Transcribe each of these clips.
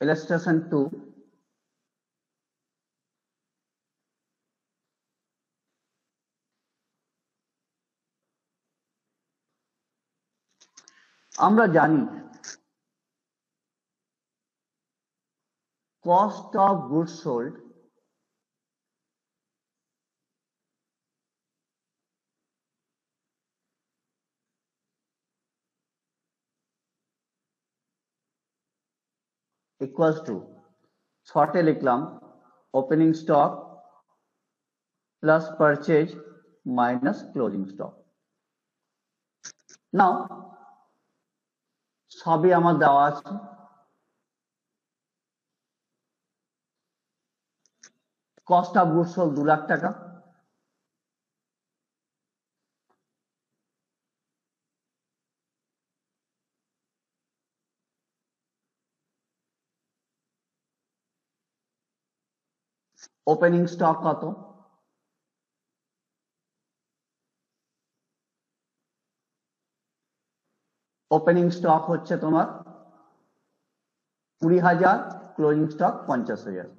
Illustration 2. আমরা জানি cost of goods sold equals to শর্টে লিখলাম opening stock plus purchase minus closing stock. Now সবই আমার দেওয়া আছে, cost of goods sold 2 lakh টাকা, ওপেনিং স্টক কত, ওপেনিং স্টক হচ্ছে তোমার 20,000, closing stock 50,000,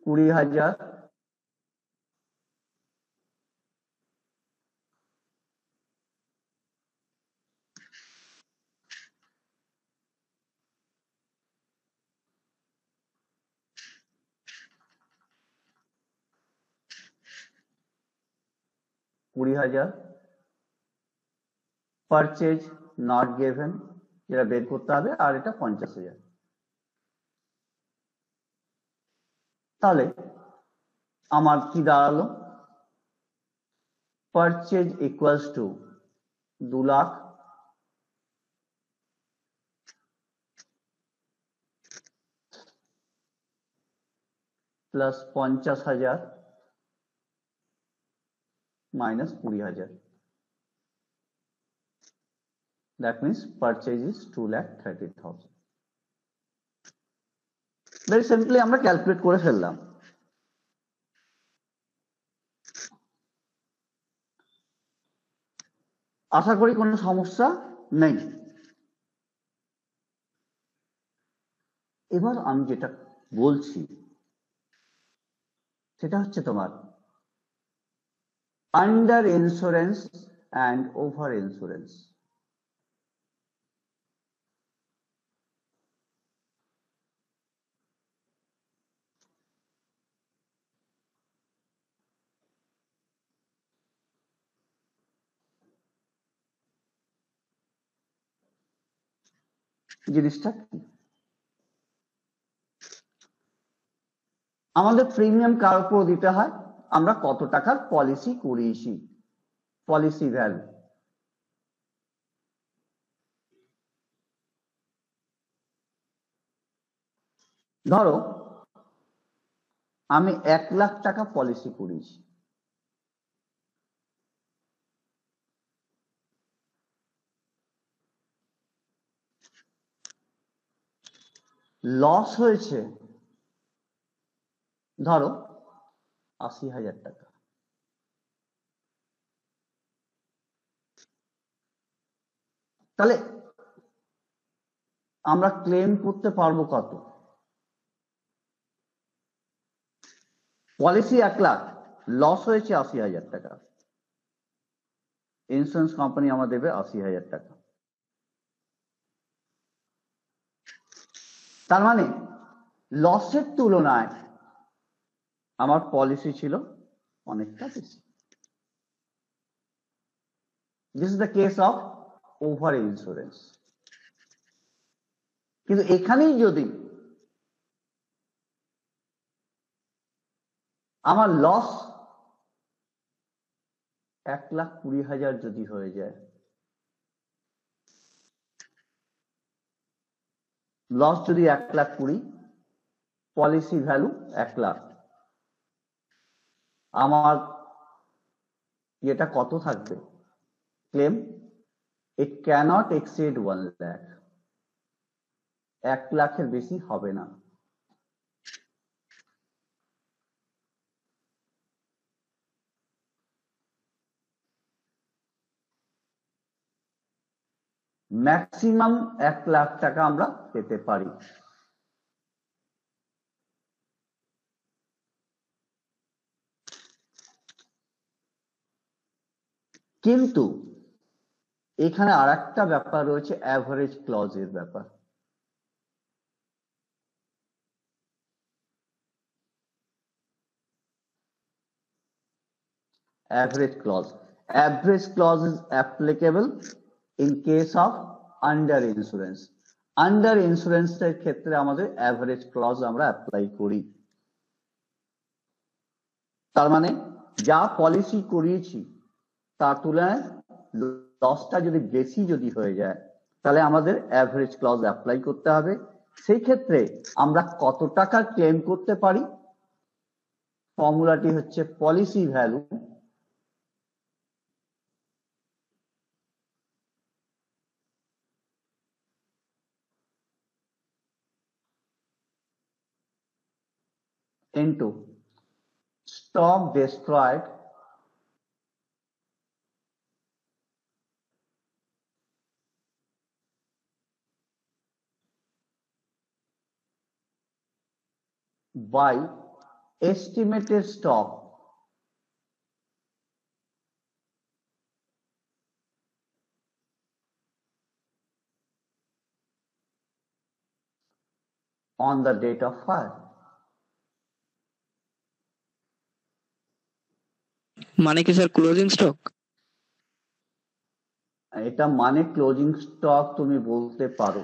20,000 20,000 purchase not given, যেটা বের করতে হবে, আর এটা 50,000। তাহলে আমার কি দাঁড়ালো, purchase equals to 2 lakh plus 50,000 minus 20,000. That means purchase is 2,30,000. Very simply আমরা ক্যালকুলেট করে ফেললাম। আশা করি কোনো সমস্যা নেই। এবার আমি যেটা বলছি সেটা হচ্ছে তোমার under insurance and over insurance. জিনিসটা কি, আমাদের প্রিমিয়াম কার উপর দিতে হয়, আমরা কত টাকার পলিসি করিয়েছি, পলিসি ভ্যালু। ধরো আমি 1 লাখ টাকা পলিসি করিয়েছি, লস হয়েছে ধরো 80,000 টাকা। তাহলে আমরা ক্লেম করতে পারবো কত, পলিসি 1 লাখ, লস হয়েছে 80,000 টাকা, ইন্স্যুরেন্স কোম্পানি আমার দেবে 80,000 টাকা। তার মানে লসের তুলনায় আমার পলিসি ছিল অনেকটা বেশি। This is the case of over insurance. কিন্তু এখানেই যদি আমার লস 1,20,000 যদি হয়ে যায়, লস যদি 1,20,000, পলিসি ভ্যালু 1 লাখ, আমার এটা কত থাকবে ক্লেম, ইট ক্যানট এক্সিড 1 লাখ, 1 লাখের বেশি হবে না। ম্যাক্সিমাম 1,00,000 টাকা আমরা পেতে পারি। কিন্তু এখানে আরেকটা ব্যাপার রয়েছে, অ্যাভারেজ ক্লজের ব্যাপার। Average clause. Average clause is applicable in case of under insurance. Under insurance এর ক্ষেত্রে আমাদের average clause আমরা অ্যাপ্লাই করি। তার মানে যা পলিসি করিয়েছি তার তুলনায় লসটা যদি বেশি যদি হয়ে যায় তাহলে আমাদের অ্যাভারেজ ক্লজ অ্যাপ্লাই করতে হবে। সেই ক্ষেত্রে আমরা কত টাকা ক্লেম করতে পারি? ফর্মুলাটি হচ্ছে policy value into stock destroyed by estimated stock on the date of fire. মানে কি স্যার ক্লোজিং স্টক? এটা মানে ক্লোজিং স্টক তুমি বলতে পারো।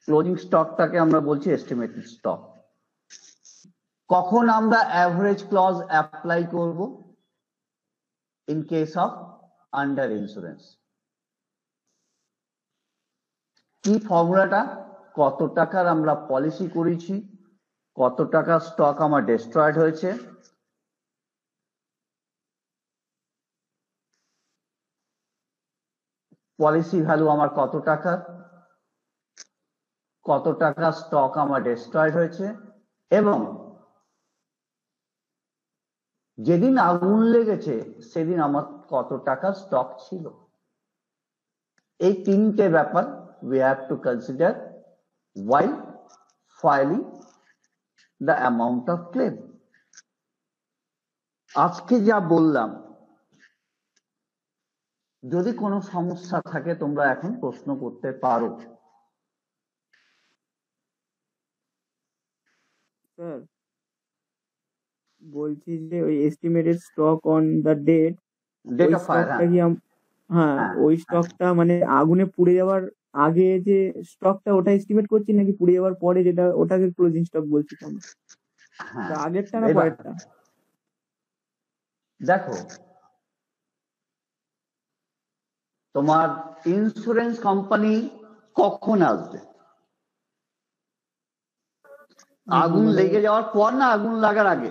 ক্লোজিং স্টকটাকে আমরা বলছি এস্টিমেটেড স্টক। কখন আমরা অ্যাভারেজ ক্লজ অ্যাপ্লাই করব? In case of under insurance. কি ফর্মুলাটা? কত টাকার আমরা পলিসি করেছি, কত টাকা স্টক আমার ডিস্ট্রয়েড হয়েছে, পলিসি ভ্যালু আমার কত টাকা, কত টাকা স্টক আমার ডিস্ট্রয়েড হয়েছে, এবং যেদিন আগুন লেগেছে সেদিন আমার কত টাকা স্টক ছিল। এই তিনটে ব্যাপার we have to consider while filing the amount of claim. আজকে যা বললাম, যদি কোনো সমস্যা থাকে তোমরা এখন প্রশ্ন করতে পারো। স্যার বলছি যে ওই estimated stock on the date, date ওই অফ ফায়ার, স্টকটা কি হ্যাঁ ওই স্টকটা মানে আগুনে পুড়ে যাওয়ার আগে যে স্টকটা ওটা এস্টিমেট করছি নাকি পুড়ে যাওয়ার পরে যেটা ওটাকে ক্লোজিং স্টক বলছি আমরা? হ্যাঁ আগেরটা না পরেরটা? দেখো, তোমার ইন্স্যুরেন্স কোম্পানি কখন আসবে? আগুন লেগে যাওয়ার পর না আগুন লাগার আগে?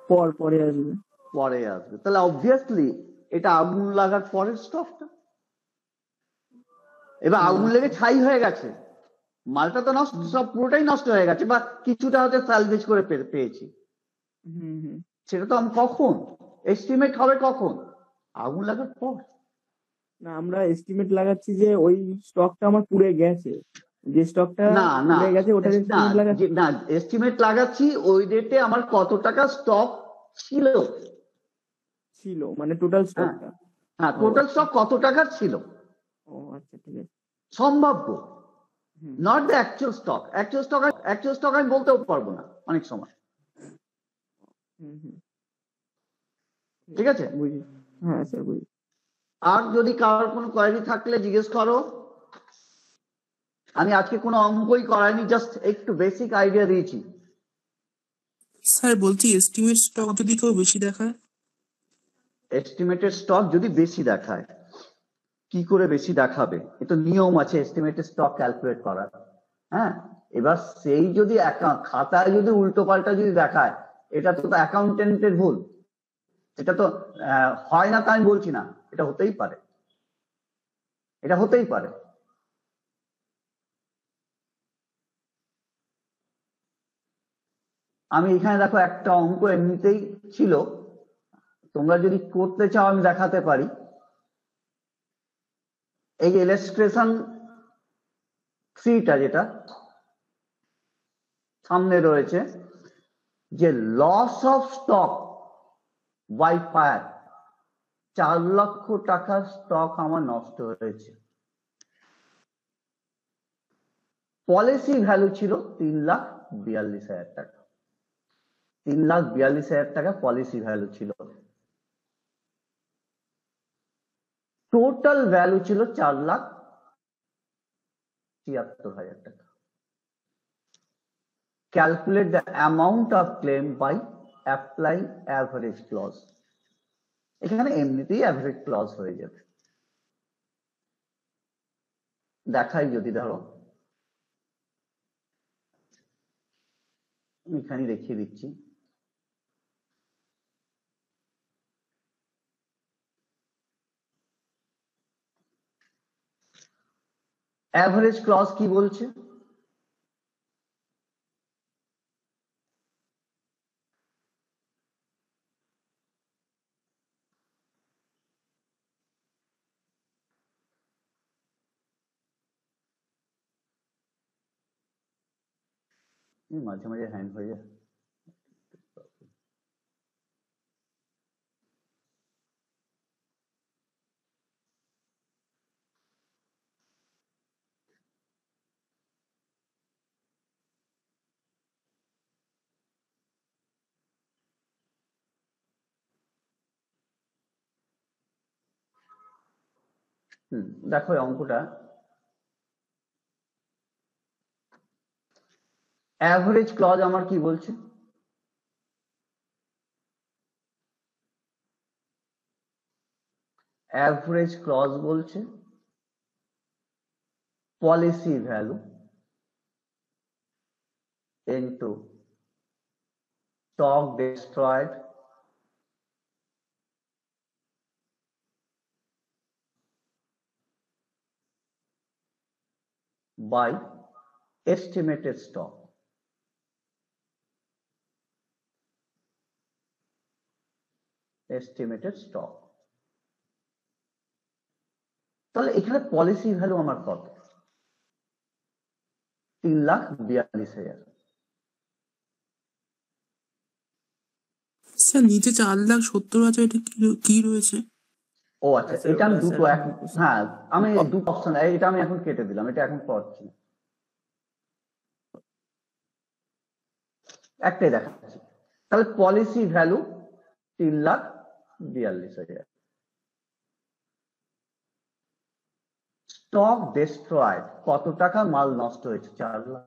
পরে আসবে। পরে আসবে। তাহলে অবভিয়াসলি এটা আগুন লাগার পরের স্টকটা। এবার আগুন লেগে ছাই হয়ে গেছে, মালটা তো নষ্ট, সব পুরোটাই নষ্ট হয়ে গেছে, বা কিছুটা হয়তো সালভেজ করে পেয়েছি, সেটা তো আমি কখন এস্টিমেট হবে? কখন? আগুন লাগার পর। না, আমরা এস্টিমেট লাগাচ্ছি যে ওই স্টকটা আমার পুড়ে গেছে, যে স্টকটা পুড়ে গেছে ওটার এস্টিমেট লাগাচ্ছি না, এস্টিমেট লাগাচ্ছি ওই ডেটে আমার কত টাকা স্টক ছিল, মানে টোটাল স্টকটা। হ্যাঁ, টোটাল স্টক কত টাকা ছিল। ও আচ্ছা, ঠিক আছে। সম্ভাব্য, not the actual stock. Actual stock আমি বলতেও পারবো না অনেক সময়। ঠিক আছে? বুঝি। হ্যাঁ স্যার বুঝি। আর যদি কারোর কোনো কোয়ারি থাকলে জিজ্ঞেস করো। আমি আজকে কোনো অঙ্কই করাইনি, জাস্ট একটু বেসিক আইডিয়া দিয়েছি। স্যার বলছি এস্টিমেট স্টক যদি কেউ বেশি দেখায়? এস্টিমেটেড স্টক যদি বেশি দেখায়, কি করে বেশি দেখাবে? এটা নিয়ম আছে এস্টিমেটেড স্টক ক্যালকুলেট করার। হ্যাঁ, এবার সেই যদি খাতায় যদি উল্টো পাল্টা যদি দেখায়, এটা তো অ্যাকাউন্টেন্টের ভুল। এটা তো হয় না তা আমি বলছি না, এটা হতেই পারে, এটা হতেই পারে। আমি এখানে দেখো একটা অঙ্ক এমনিতেই ছিল, তোমরা যদি করতে চাও আমি দেখাতে পারি। এই ইলাস্ট্রেশন 3টা যেটা সামনে রয়েছে, যে loss of stock by fire, 4 লক্ষ টাকার স্টক আমার নষ্ট হয়েছে। পলিসি ভ্যালু ছিল 3,42,000 টাকা। 3,42,000 টাকা পলিসি ভ্যালু ছিল। টোটাল ভ্যালু ছিল 4,76,000 টাকা। Calculate the amount of claim by applying average clause. এখানে এমনিতেই অ্যাভারেজ ক্লজ হয়ে যাবে। দেখাই যদি, ধরো এখানে দেখিয়ে দিচ্ছি। অ্যাভারেজ ক্লজ কি বলছে? মাঝে মাঝে হ্যাং হয়ে যায়। দেখো অঙ্কটা, অ্যাভারেজ ক্লজ আমার কি বলছে? অ্যাভারেজ ক্লজ বলছে policy value into stock destroyed by estimated stock. Estimated stock. তাহলে এখানে পলিসি ভ্যালু আমার কত? 3,42,000। স্যার নিচে 4,70,000 এটা কি রয়েছে? ও আচ্ছা, এটা আমি দুটো হ্যাঁ আমি দুটো অপশন, এটা আমি এখন কেটে দিলাম, এটা এখন পড়ছি, একটাই দেখাচ্ছি। তাহলে পলিসি ভ্যালু 3,42,000। স্টক destroyed, কত টাকা মাল নষ্ট হয়েছে? 4 lakh.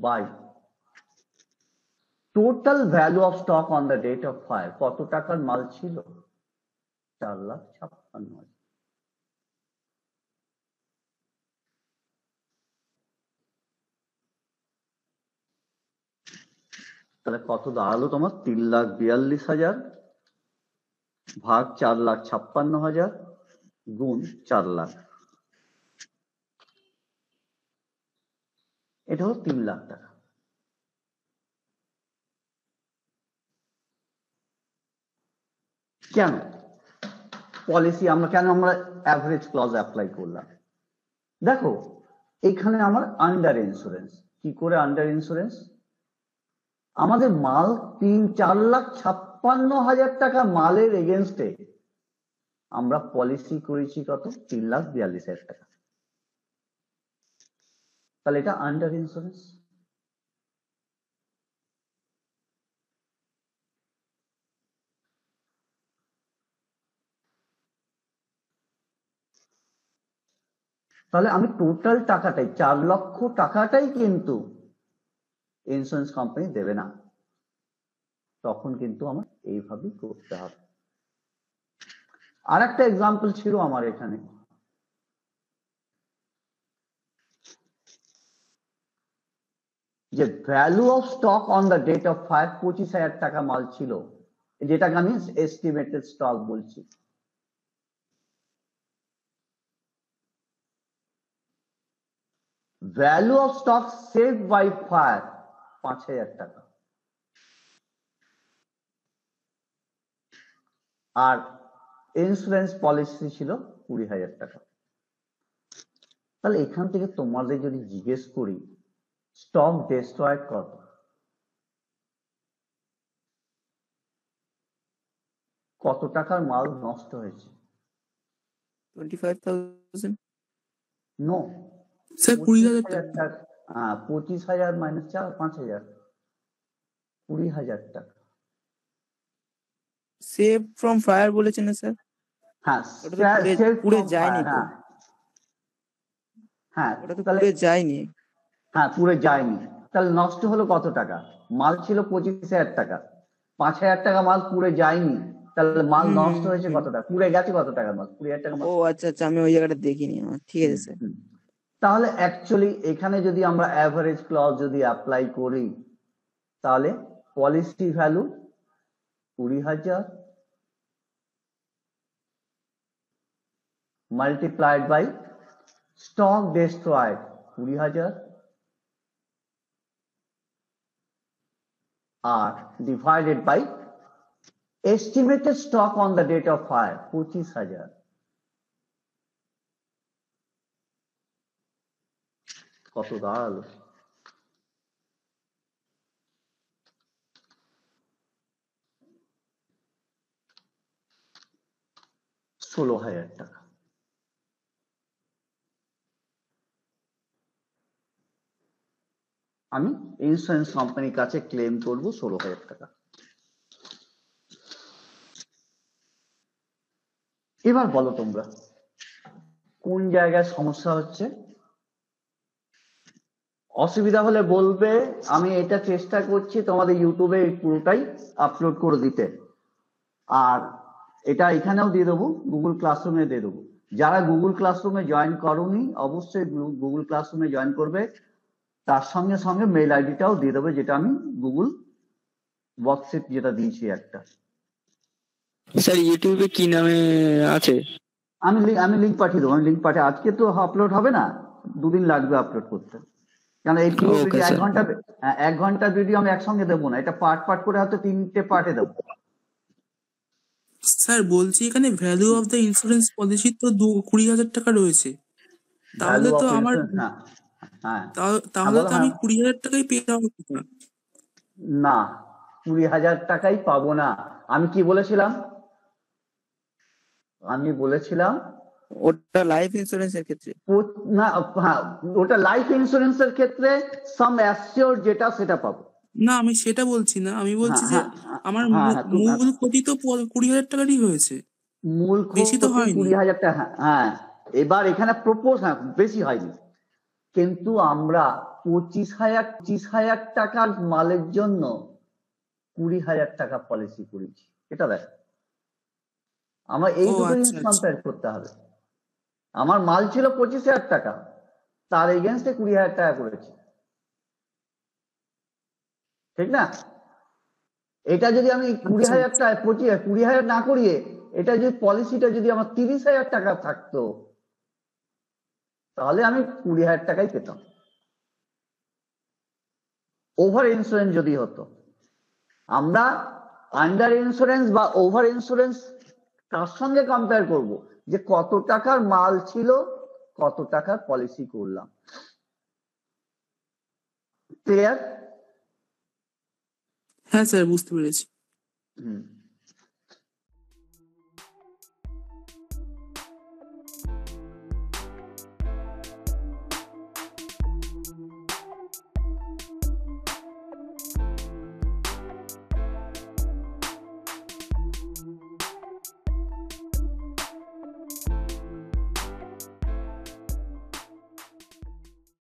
By total value of stock on the date of fire, কত টাকার মাল ছিল? 4,56,000। তাহলে কত দাঁড়ালো তোমার? 3,42,000 ভাগ 4,56,000 গুণ 4 লাখ, এটা হলো 3 লাখ টাকা। কেন পলিসি আমরা অ্যাভারেজ ক্লজ অ্যাপ্লাই করলাম? দেখো এখানে আমার আন্ডার ইন্স্যুরেন্স। কি করে আন্ডার ইন্স্যুরেন্স? আমাদের মাল 4,56,000 টাকা মালের এগেনস্টে আমরা পলিসি করেছি কত? 3,42,000 টাকা। তাহলে এটা আন্ডার ইন্স্যুরেন্স। তাহলে আমি টোটাল টাকাটাই 4 লক্ষ টাকাটাই কিন্তু ইন্স্যুরেন্স কোম্পানি দেবে না, তখন কিন্তু আমার এইভাবেই করতে হবে। আর একটা এক্সাম্পল ছিল আমার এখানে, যে value of stock on the date of fire 25,000 টাকা মাল ছিল, যেটাকে আমি এস্টিমেটেড স্টক বলছি। Value of stock save by fire 5,000 টাকা, আর ইন্স্যুরেন্স পলিসি ছিল 20,000 টাকা। তাহলে এখান থেকে তোমাদের যদি জিজ্ঞেস করি স্টক ডেস্ট্রয়েড কত, কত টাকার মাল নষ্ট হয়েছে? 25,000 নো, স্যার 20,000 টাকা। 25,000 মাইনাস 5,000, 20,000 টাকা। সেভ ফ্রম ফায়ার বলেছেন না স্যার? হ্যাঁ, ওটা তো save পুড়ে from যায়নি fire, তো। হ্যাঁ ওটা তো তাহলে পুড়ে যায়নি। হ্যাঁ পুড়ে যায়নি, তাহলে নষ্ট হলো কত টাকা? মাল ছিল 25,000 টাকা, 5,000 টাকা মাল পুড়ে যায়নি, তাহলে মাল নষ্ট হয়েছে কত টাকা? পুড়ে গেছে কত টাকা মাল? 20,000 টাকা মাল। ও আচ্ছা আচ্ছা, আমি ওই জায়গাটা দেখিনি। ঠিক আছে স্যার। তাহলে অ্যাকচুয়ালি এখানে যদি আমরা অ্যাভারেজ ক্লজ যদি অ্যাপ্লাই করি, তাহলে policy value 20,000 multiplied by stock destroyed 20,000 আর divided by estimated stock on the date of fire 25,000। কত দাঁড়ালো? 16,000 টাকা। আমি ইন্স্যুরেন্স কোম্পানির কাছে ক্লেম করব 16,000 টাকা। এবার বলো তোমরা কোন জায়গায় সমস্যা হচ্ছে? অসুবিধা হলে বলবে, আমি এটা চেষ্টা করছি তোমাদের ইউটিউবে পুরোটাই আপলোড করে দিতে, আর এটা এখানেও দিয়ে দেবো, গুগল ক্লাসরুমে দিয়ে দেবো। যারা গুগল ক্লাসরুমে জয়েন করোনি অবশ্যই গুগল ক্লাসরুমে জয়েন করবে, তার সঙ্গে সঙ্গে মেল আইডিটাও দিয়ে দেবে, যেটা আমি গুগল ওয়ার্কশিট যেটা দিয়েছি একটা। স্যার ইউটিউবে কি নামে আছে? আমি লিঙ্ক পাঠিয়ে দেবো। লিঙ্ক পাঠিয়ে, আজকে তো আপলোড হবে না, 2 দিন লাগবে আপলোড করতে, কারণ এই পুরো ভিডিও 1 ঘন্টা ভিডিও আমি একসঙ্গে দেবো না, এটা পার্ট করে হয়তো 3টে পার্টে দেবো। স্যার বলছি এখানে value of the insurance policy তো 20,000 টাকা রয়েছে, তাহলে তো আমার তাহলে তো আমি 20,000 টাকাই পেয়ে যাবো না, 20,000 টাকাই পাবো না। আমি কি বলেছিলাম? আমি বলেছিলাম ওটা লাইফ ইন্স্যুরেন্সের ক্ষেত্রে না, হ্যাঁ ওটা লাইফ ইন্স্যুরেন্সের ক্ষেত্রে সাম অ্যাসিওর যেটা সেটা পাবো না, আমি সেটা বলছি না, আমি বলছি যে আমার মূল ক্ষতি তো 20,000 টাকারই হয়েছে, মূল বেশি তো ক্ষতি হয়নি। 20,000 টাকা। হ্যাঁ এবার এখানে প্রপোজ, হ্যাঁ বেশি হয়নি, কিন্তু আমরা 25,000 টাকার মালের জন্য 20,000 টাকা পলিসি করেছি। এটা দেখ, আমার এই দুটো জিনিস কম্পেয়ার করতে হবে। আমার মাল ছিল 25,000 টাকা, তার এগেনস্টে 20,000 টাকা করেছি, ঠিক না? এটা যদি আমি 20,000 টাকা 20,000 না করিয়ে এটা যদি পলিসিটা যদি আমার 30,000 টাকা থাকতো, তাহলে আমি 20,000 টাকাই পেতাম। ওভার ইন্স্যুরেন্স যদি হতো, আমরা আন্ডার ইন্স্যুরেন্স বা ওভার ইন্স্যুরেন্স তার সঙ্গে কম্পেয়ার করব যে কত টাকার মাল ছিল, কত টাকার পলিসি করলাম। ক্লিয়ার? হ্যাঁ স্যার, বুঝতে পেরেছি।